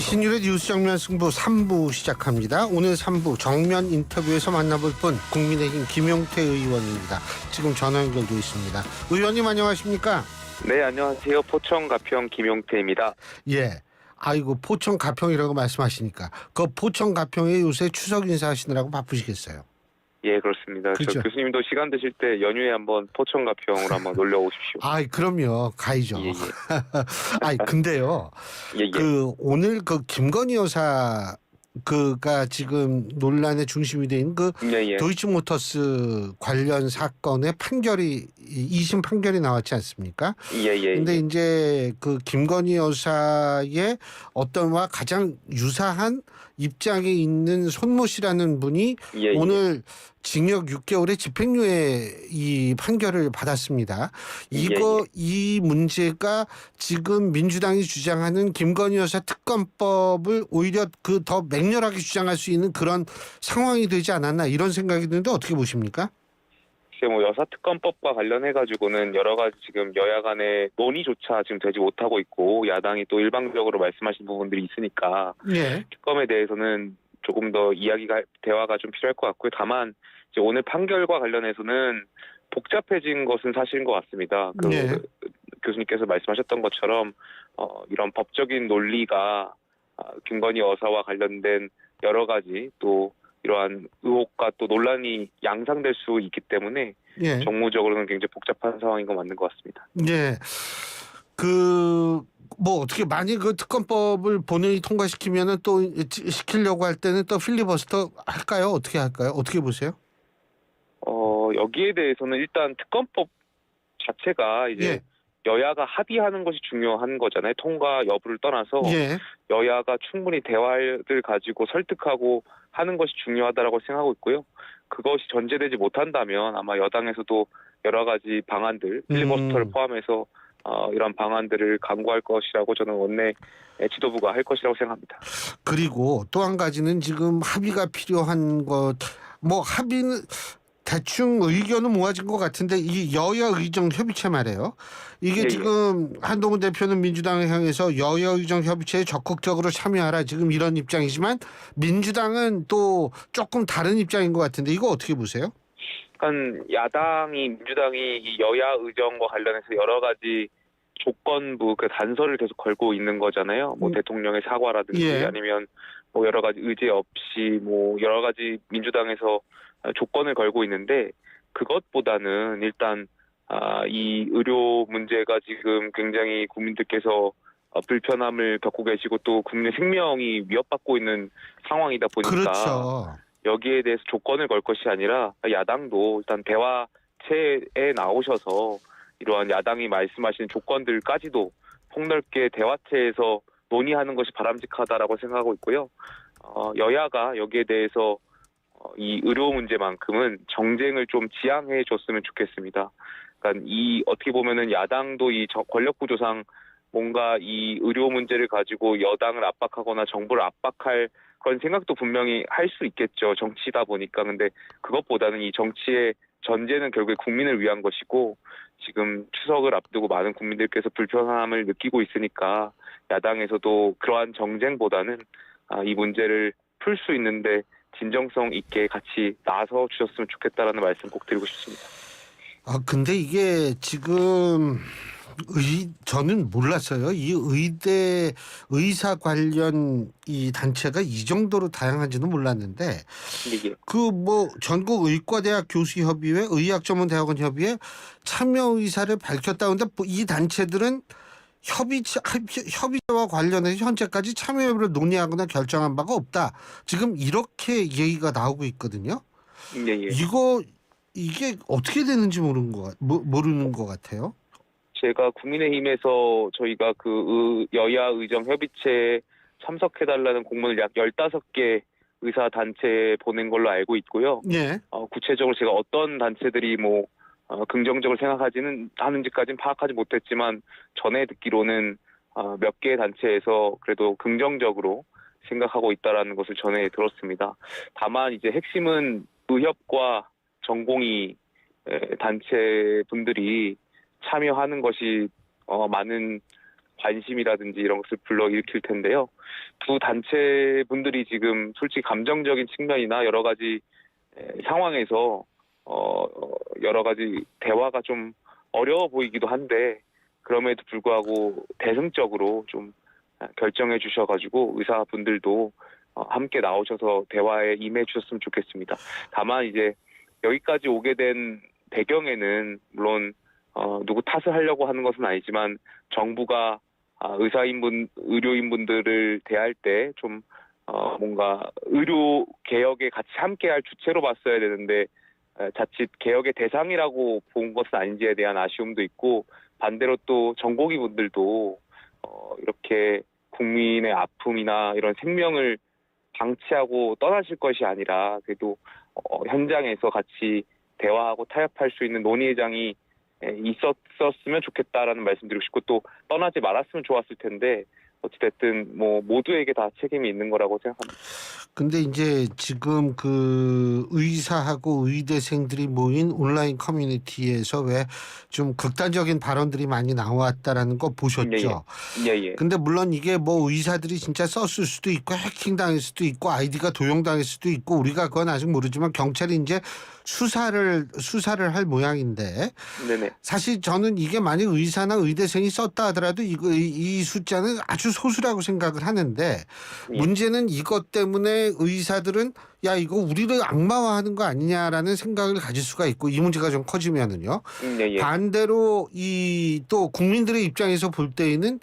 신율의 뉴스 정면 승부 3부 시작합니다. 오늘 3부 정면 인터뷰에서 만나볼 분 국민의힘 김용태 의원입니다. 지금 전화 연결되어 있습니다. 의원님 안녕하십니까? 네, 안녕하세요. 포천 가평 김용태입니다. 예. 아이고 포천 가평이라고 말씀하시니까 그 포천 가평에 요새 추석 인사하시느라고 바쁘시겠어요. 예, 그렇습니다. 그렇죠. 저 교수님도 시간 되실 때 연휴에 한번 포천 가평으로 한번 놀러 오십시오. 아이 그럼요. 가야죠. 예, 예. 아이 근데요. 예, 예. 오늘 김건희 여사 그가 지금 논란의 중심이 된 예, 예. 도이치모터스 관련 사건의 판결이 2심 판결이 나왔지 않습니까? 예, 예. 근데 이제 김건희 여사의 어떤와 가장 유사한 입장에 있는 손모 씨라는 분이 예, 예. 오늘 징역 6개월의 집행유예 이 판결을 받았습니다. 이 문제가 지금 민주당이 주장하는 김건희 여사 특검법을 오히려 더 맹렬하게 주장할 수 있는 그런 상황이 되지 않았나 이런 생각이 드는데 어떻게 보십니까? 여사 특검법과 관련해 가지고는 여러 가지 지금 여야 간의 논의조차 지금 되지 못하고 있고 야당이 또 일방적으로 말씀하신 부분들이 있으니까 예. 특검에 대해서는 조금 더 대화가 좀 필요할 것 같고요. 다만 이제 오늘 판결과 관련해서는 복잡해진 것은 사실인 것 같습니다. 예. 교수님께서 말씀하셨던 것처럼 이런 법적인 논리가 김건희 여사와 관련된 여러 가지 또 이러한 의혹과 또 논란이 양상될 수 있기 때문에 예. 정무적으로는 굉장히 복잡한 상황인 건 맞는 것 같습니다. 예. 어떻게 만약 특검법을 본회의 통과시키면은 또 시키려고 할 때는 또 필리버스터 할까요? 어떻게 할까요? 어떻게 보세요? 여기에 대해서는 일단 특검법 자체가 이제 예. 여야가 합의하는 것이 중요한 거잖아요. 통과 여부를 떠나서 예. 여야가 충분히 대화를 가지고 설득하고 하는 것이 중요하다라고 생각하고 있고요. 그것이 전제되지 못한다면 아마 여당에서도 여러 가지 방안들, 필리버스터를 포함해서 이런 방안들을 강구할 것이라고 저는 원내 지도부가 할 것이라고 생각합니다. 그리고 또 한 가지는 지금 합의가 필요한 합의는 대충 의견은 모아진 것 같은데 이 여야 의정 협의체 말이에요. 이게 예, 지금 한동훈 대표는 민주당을 향해서 여야 의정 협의체에 적극적으로 참여하라 지금 이런 입장이지만 민주당은 또 조금 다른 입장인 것 같은데 이거 어떻게 보세요? 그러니까 민주당이 이 여야 의정과 관련해서 여러 가지 조건부 단서를 계속 걸고 있는 거잖아요. 대통령의 사과라든지 예. 아니면 여러 가지 의제 없이 여러 가지 민주당에서 조건을 걸고 있는데 그것보다는 일단 이 의료 문제가 지금 굉장히 국민들께서 불편함을 겪고 계시고 또 국민의 생명이 위협받고 있는 상황이다 보니까 그렇죠. 여기에 대해서 조건을 걸 것이 아니라 야당도 일단 대화체에 나오셔서 이러한 야당이 말씀하신 조건들까지도 폭넓게 대화체에서 논의하는 것이 바람직하다라고 생각하고 있고요. 여야가 여기에 대해서 이 의료 문제만큼은 정쟁을 좀 지양해 줬으면 좋겠습니다. 그러니까 어떻게 보면은 야당도 이 권력 구조상 뭔가 이 의료 문제를 가지고 여당을 압박하거나 정부를 압박할 그런 생각도 분명히 할 수 있겠죠. 정치다 보니까. 근데 그것보다는 이 정치의 전제는 결국에 국민을 위한 것이고 지금 추석을 앞두고 많은 국민들께서 불편함을 느끼고 있으니까 야당에서도 그러한 정쟁보다는 이 문제를 풀 수 있는데 진정성 있게 같이 나서 주셨으면 좋겠다라는 말씀 꼭 드리고 싶습니다. 근데 이게 지금 저는 몰랐어요. 이 의사 관련 이 단체가 이 정도로 다양한지는 몰랐는데 이게 전국 의과대학 교수협의회, 의학전문대학원협의회 참여 의사를 밝혔다는데 이 단체들은 협의체와 관련해서 현재까지 참여 여부를 논의하거나 결정한 바가 없다. 지금 이렇게 얘기가 나오고 있거든요. 예. 이게 어떻게 되는지 모르는 것 같아요. 제가 국민의힘에서 저희가 여야 의정 협의체에 참석해달라는 공문을 약 15개 의사 단체에 보낸 걸로 알고 있고요. 예. 구체적으로 제가 어떤 단체들이 긍정적으로 하는지까지는 파악하지 못했지만 전에 듣기로는 몇 개의 단체에서 그래도 긍정적으로 생각하고 있다라는 것을 전해 들었습니다. 다만 이제 핵심은 의협과 전공의 단체 분들이 참여하는 것이 많은 관심이라든지 이런 것을 불러일으킬 텐데요. 두 단체 분들이 지금 솔직히 감정적인 측면이나 여러 가지 상황에서 여러 가지 대화가 좀 어려워 보이기도 한데 그럼에도 불구하고 대승적으로 좀 결정해 주셔가지고 의사분들도 함께 나오셔서 대화에 임해 주셨으면 좋겠습니다. 다만 이제 여기까지 오게 된 배경에는 물론 누구 탓을 하려고 하는 것은 아니지만 정부가 의료인분들을 대할 때 좀 뭔가 의료 개혁에 같이 함께할 주체로 봤어야 되는데 자칫 개혁의 대상이라고 본 것은 아닌지에 대한 아쉬움도 있고 반대로 또 전공의 분들도 이렇게 국민의 아픔이나 이런 생명을 방치하고 떠나실 것이 아니라 그래도 현장에서 같이 대화하고 타협할 수 있는 논의의 장이 있었으면 좋겠다라는 말씀드리고 싶고 또 떠나지 말았으면 좋았을 텐데 어찌됐든 뭐 모두에게 다 책임이 있는 거라고 생각합니다. 근데 이제 지금 그 의사하고 의대생들이 모인 온라인 커뮤니티에서 왜 좀 극단적인 발언들이 많이 나왔다라는 거 보셨죠? 예. 근데 물론 이게 뭐 의사들이 진짜 썼을 수도 있고 해킹당할 수도 있고 아이디가 도용당할 수도 있고 우리가 그건 아직 모르지만 경찰이 이제 수사를 할 모양인데 네네. 사실 저는 이게 만약 의사나 의대생이 썼다 하더라도 이 숫자는 아주 소수라고 생각을 하는데 예. 문제는 이것 때문에 의사들은 야 이거 우리를 악마화하는 거 아니냐라는 생각을 가질 수가 있고 이 문제가 좀 커지면은요. 예. 반대로 이 또 국민들의 입장에서 볼 때에는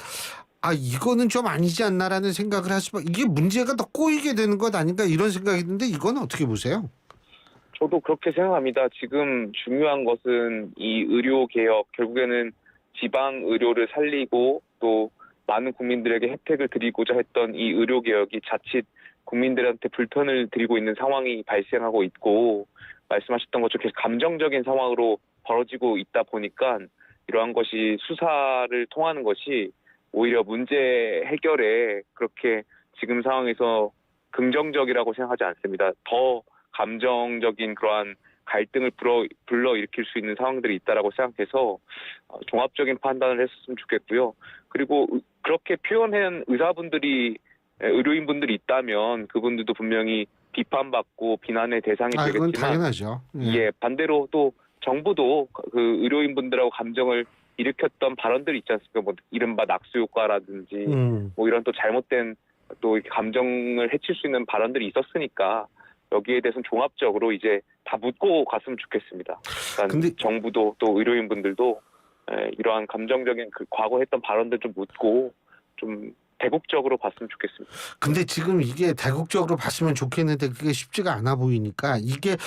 이거는 좀 아니지 않나라는 생각을 할 수밖에 이게 문제가 더 꼬이게 되는 것 아닌가 이런 생각이 드는데 이건 어떻게 보세요? 저도 그렇게 생각합니다. 지금 중요한 것은 이 의료 개혁, 결국에는 지방 의료를 살리고 또 많은 국민들에게 혜택을 드리고자 했던 이 의료 개혁이 자칫 국민들한테 불편을 드리고 있는 상황이 발생하고 있고 말씀하셨던 것처럼 계속 감정적인 상황으로 벌어지고 있다 보니까 이러한 것이 수사를 통하는 것이 오히려 문제 해결에 그렇게 지금 상황에서 긍정적이라고 생각하지 않습니다. 더 감정적인 그러한 갈등을 불러일으킬 수 있는 상황들이 있다라고 생각해서 종합적인 판단을 했으면 좋겠고요. 그리고 그렇게 표현한 의료인분들이 있다면 그분들도 분명히 비판받고 비난의 대상이 그건 되겠지만 당연하죠. 예, 반대로 또 정부도 그 의료인분들하고 감정을 일으켰던 발언들이 있지 않습니까? 뭐 이른바 낙수 효과라든지 뭐 이런 또 잘못된 또 이렇게 감정을 해칠 수 있는 발언들이 있었으니까 여기에 대해서는 종합적으로 이제 다 묻고 갔으면 좋겠습니다. 그러니까 정부도 또 의료인분들도 이러한 감정적인 그 과거 했던 발언들 좀 묻고 좀 대국적으로 봤으면 좋겠습니다. 근데 지금 이게 대국적으로 봤으면 좋겠는데 그게 쉽지가 않아 보이니까 이게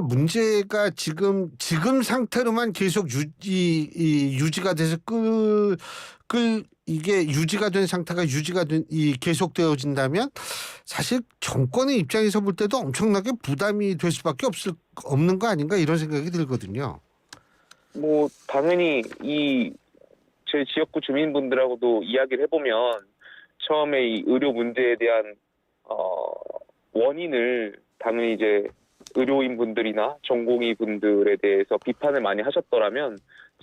문제가 지금 상태로만 계속 유지가 돼서 이게 유지가 된 상태가 계속되어진다면 사실 정권의 입장에서 볼 때도 엄청나게 부담이 될 수밖에 없는 거 아닌가 이런 생각이 들거든요. 뭐 당연히 제 지역구 주민분들하고도 이야기를 해보면 처음에 이 의료 문제에 대한 원인을 당연히 이제 의료인분들이나 전공의분들에 대해서 비판을 많이 하셨더라면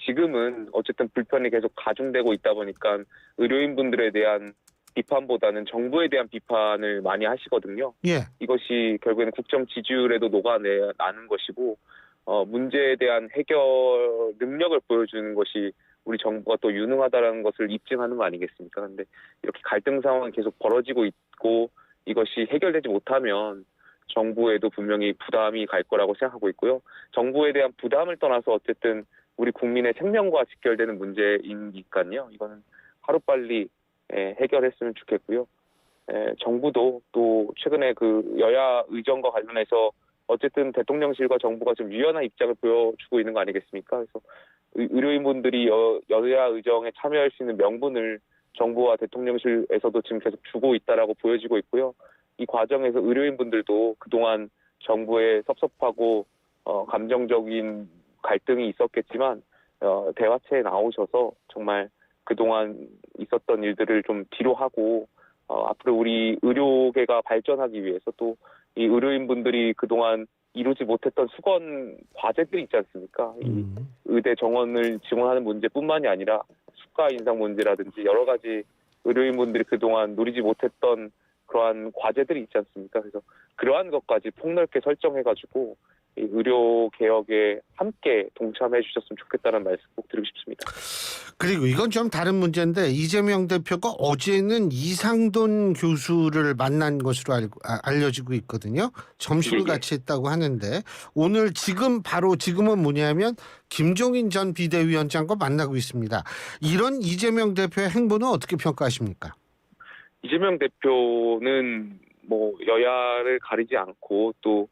지금은 어쨌든 불편이 계속 가중되고 있다 보니까 의료인분들에 대한 비판보다는 정부에 대한 비판을 많이 하시거든요. 예. 이것이 결국에는 국정 지지율에도 녹아나는 것이고 문제에 대한 해결 능력을 보여주는 것이 우리 정부가 또 유능하다라는 것을 입증하는 거 아니겠습니까? 근데 이렇게 갈등 상황이 계속 벌어지고 있고 이것이 해결되지 못하면 정부에도 분명히 부담이 갈 거라고 생각하고 있고요. 정부에 대한 부담을 떠나서 어쨌든 우리 국민의 생명과 직결되는 문제이니까요. 이거는 하루빨리 해결했으면 좋겠고요. 정부도 또 최근에 그 여야 의정과 관련해서 어쨌든 대통령실과 정부가 좀 유연한 입장을 보여주고 있는 거 아니겠습니까? 그래서 의료인분들이 여야 의정에 참여할 수 있는 명분을 정부와 대통령실에서도 지금 계속 주고 있다라고 보여지고 있고요. 이 과정에서 의료인분들도 그동안 정부에 섭섭하고 감정적인 갈등이 있었겠지만 대화체에 나오셔서 정말 그동안 있었던 일들을 좀 뒤로 하고 앞으로 우리 의료계가 발전하기 위해서 또 이 의료인분들이 그동안 이루지 못했던 수건 과제들이 있지 않습니까? 이 의대 정원을 지원하는 문제뿐만이 아니라 수가 인상 문제라든지 여러 가지 의료인분들이 그동안 누리지 못했던 그러한 과제들이 있지 않습니까? 그래서 그러한 것까지 폭넓게 설정해가지고 이 의료 개혁에 함께 동참해 주셨으면 좋겠다는 말씀 꼭 드리고 싶습니다. 그리고 이건 좀 다른 문제인데 이재명 대표가 어제는 이상돈 교수를 만난 것으로 알려지고 있거든요. 점심을 예, 예. 같이 했다고 하는데 오늘 지금은 뭐냐면 김종인 전 비대위원장과 만나고 있습니다. 이런 이재명 대표의 행보는 어떻게 평가하십니까? 이재명 대표는 뭐 여야를 가리지 않고 또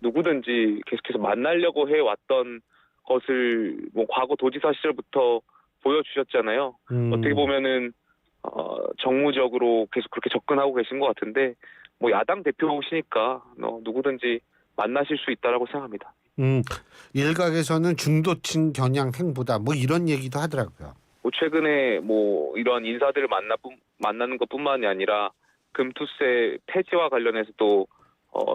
누구든지 계속해서 만나려고 해왔던 것을 뭐 과거 도지사 시절부터 보여주셨잖아요. 어떻게 보면은 정무적으로 계속 그렇게 접근하고 계신 것 같은데 뭐 야당 대표시니까 누구든지 만나실 수 있다라고 생각합니다. 일각에서는 중도층 겨냥 행보다 뭐 이런 얘기도 하더라고요. 뭐 최근에 뭐 이런 인사들을 만나는 것뿐만이 아니라 금투세 폐지와 관련해서도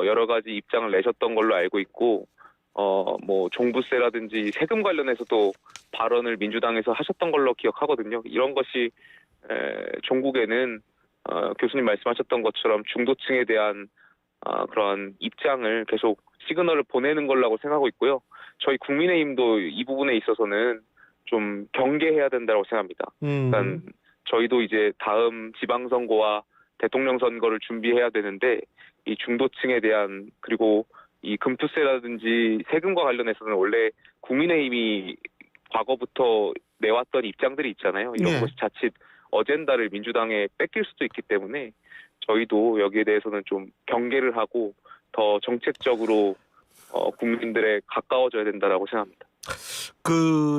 여러 가지 입장을 내셨던 걸로 알고 있고 뭐 종부세라든지 세금 관련해서도 발언을 민주당에서 하셨던 걸로 기억하거든요. 이런 것이 종국에는 교수님 말씀하셨던 것처럼 중도층에 대한 그런 입장을 계속 시그널을 보내는 걸라고 생각하고 있고요. 저희 국민의힘도 이 부분에 있어서는 좀 경계해야 된다고 생각합니다. 일단 저희도 이제 다음 지방선거와 대통령 선거를 준비해야 되는데 이 중도층에 대한 그리고 이 금투세라든지 세금과 관련해서는 원래 국민의힘이 과거부터 내왔던 입장들이 있잖아요. 이런 네. 것이 자칫 어젠다를 민주당에 뺏길 수도 있기 때문에 저희도 여기에 대해서는 좀 경계를 하고 더 정책적으로 국민들에 가까워져야 된다라고 생각합니다.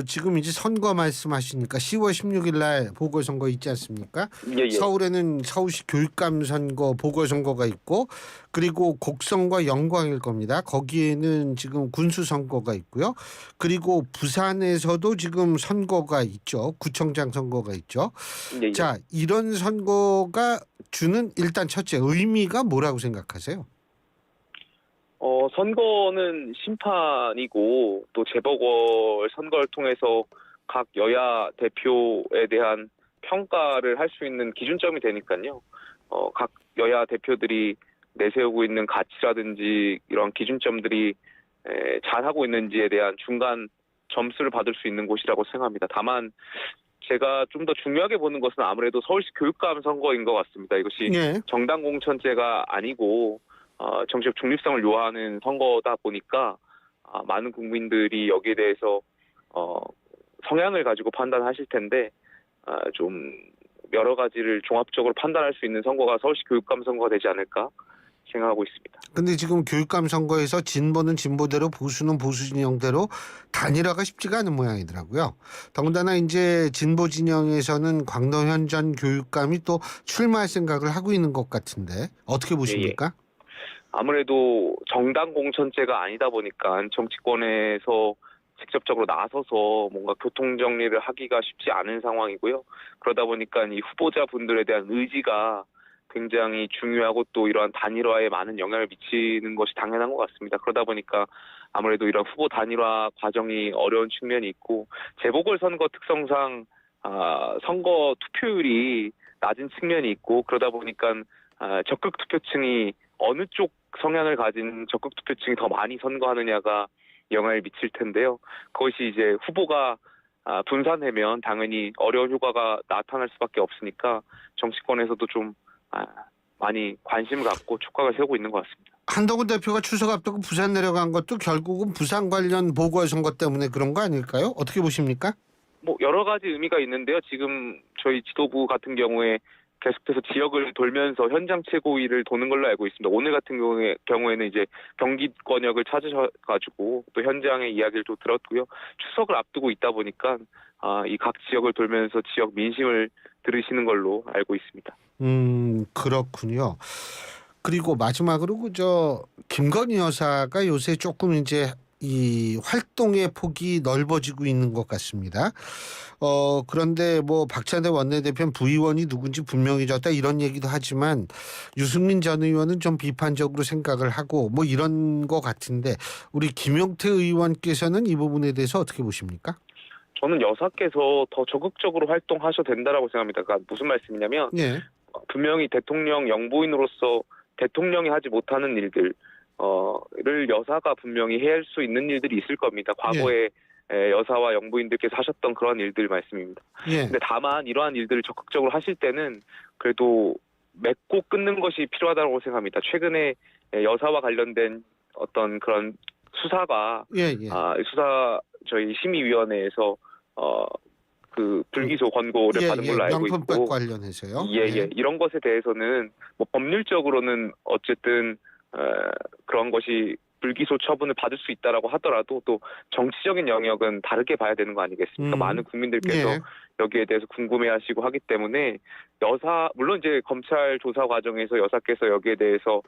지금 이제 선거 말씀하시니까 10월 16일 날 보궐선거 있지 않습니까? 예, 예. 서울에는 서울시 교육감 선거 보궐선거가 있고 그리고 곡성과 영광일 겁니다. 거기에는 지금 군수 선거가 있고요. 그리고 부산에서도 지금 선거가 있죠. 구청장 선거가 있죠. 예, 예. 자, 이런 선거가 주는 일단 첫째 의미가 뭐라고 생각하세요? 선거는 심판이고 또 재보궐 선거를 통해서 각 여야 대표에 대한 평가를 할 수 있는 기준점이 되니까요. 각 여야 대표들이 내세우고 있는 가치라든지 이런 기준점들이 잘하고 있는지에 대한 중간 점수를 받을 수 있는 곳이라고 생각합니다. 다만 제가 좀 더 중요하게 보는 것은 아무래도 서울시 교육감 선거인 것 같습니다. 이것이 네. 정당 공천제가 아니고 정치적 중립성을 요하는 선거다 보니까 많은 국민들이 여기에 대해서 성향을 가지고 판단하실 텐데 좀 여러 가지를 종합적으로 판단할 수 있는 선거가 서울시 교육감 선거가 되지 않을까 생각하고 있습니다. 근데 지금 교육감 선거에서 진보는 진보대로 보수는 보수 진영대로 단일화가 쉽지가 않은 모양이더라고요. 더군다나 이제 진보 진영에서는 광노현 전 교육감이 또 출마할 생각을 하고 있는 것 같은데 어떻게 보십니까? 예. 아무래도 정당 공천제가 아니다 보니까 정치권에서 직접적으로 나서서 뭔가 교통 정리를 하기가 쉽지 않은 상황이고요. 그러다 보니까 이 후보자분들에 대한 의지가 굉장히 중요하고 또 이러한 단일화에 많은 영향을 미치는 것이 당연한 것 같습니다. 그러다 보니까 아무래도 이런 후보 단일화 과정이 어려운 측면이 있고 재보궐선거 특성상 선거 투표율이 낮은 측면이 있고 그러다 보니까 적극 투표층이 어느 쪽 성향을 가진 적극 투표층이 더 많이 선거하느냐가 영향을 미칠 텐데요. 그것이 이제 후보가 분산되면 당연히 어려운 효과가 나타날 수밖에 없으니까 정치권에서도 좀 많이 관심을 갖고 촉각을 세우고 있는 것 같습니다. 한동훈 대표가 추석 앞두고 부산 내려간 것도 결국은 부산 관련 보궐선거 때문에 그런 거 아닐까요? 어떻게 보십니까? 뭐 여러 가지 의미가 있는데요. 지금 저희 지도부 같은 경우에 계속해서 지역을 돌면서 현장 최고위를 도는 걸로 알고 있습니다. 오늘 같은 경우에는 이제 경기권역을 찾으셔가지고 또 현장의 이야기를 또 들었고요. 추석을 앞두고 있다 보니까 이 각 지역을 돌면서 지역 민심을 들으시는 걸로 알고 있습니다. 그렇군요. 그리고 마지막으로 김건희 여사가 요새 조금 이제 이 활동의 폭이 넓어지고 있는 것 같습니다. 그런데 뭐 박찬대 원내대표는 부의원이 누군지 분명해졌다 이런 얘기도 하지만 유승민 전 의원은 좀 비판적으로 생각을 하고 뭐 이런 것 같은데 우리 김용태 의원께서는 이 부분에 대해서 어떻게 보십니까? 저는 여사께서 더 적극적으로 활동하셔도 된다라고 생각합니다. 그러니까 무슨 말씀이냐면 예. 분명히 대통령 영부인으로서 대통령이 하지 못하는 일들 를 여사가 분명히 해야 할 수 있는 일들이 있을 겁니다. 과거에 여사와 영부인들께서 하셨던 그런 일들 말씀입니다. 예. 근데 다만 이러한 일들을 적극적으로 하실 때는 그래도 맺고 끊는 것이 필요하다고 생각합니다. 최근에 여사와 관련된 어떤 그런 수사가 예. 예. 수사 저희 심의위원회에서 그 불기소 권고를 받은 걸로 알고 명품백 있고 관련해서요. 예. 이런 것에 대해서는 뭐 법률적으로는 어쨌든 그런 것이 불기소 처분을 받을 수 있다라고 하더라도 또 정치적인 영역은 다르게 봐야 되는 거 아니겠습니까? 많은 국민들께서 예. 여기에 대해서 궁금해하시고 하기 때문에 물론 이제 검찰 조사 과정에서 여사께서 여기에 대해서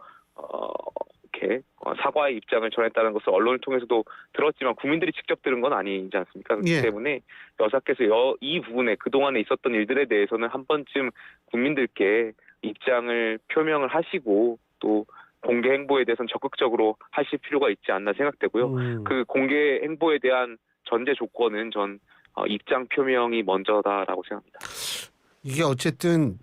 이렇게 사과의 입장을 전했다는 것을 언론을 통해서도 들었지만 국민들이 직접 들은 건 아니지 않습니까? 그렇기 예. 때문에 여사께서 이 부분에 그동안에 있었던 일들에 대해서는 한 번쯤 국민들께 입장을 표명을 하시고 또 공개 행보에 대해서는 적극적으로 하실 필요가 있지 않나 생각되고요. 그 공개 행보에 대한 전제 조건은 전 입장 표명이 먼저다라고 생각합니다. 이게 어쨌든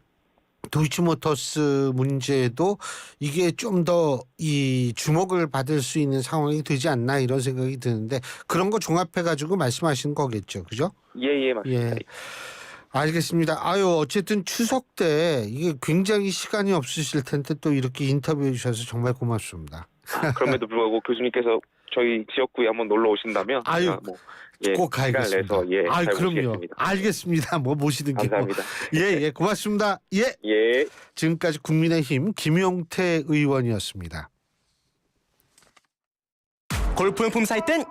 도이치모터스 문제도 이게 좀 더 이 주목을 받을 수 있는 상황이 되지 않나 이런 생각이 드는데 그런 거 종합해 가지고 말씀하신 거겠죠, 그죠? 예, 맞습니다. 예. 알겠습니다. 어쨌든 추석 때 이게 굉장히 시간이 없으실 텐데 또 이렇게 인터뷰해 주셔서 정말 고맙습니다. 그럼에도 불구하고 교수님께서 저희 지역구에 한번 놀러 오신다면 제가 꼭 가야겠습니다. 시간을 내서 잘 그럼요. 모시겠습니다. 알겠습니다. 뭐 모시는 게 감사합니다. 예, 고맙습니다. 예. 예. 지금까지 국민의힘 김용태 의원이었습니다. 골프용품 살 땐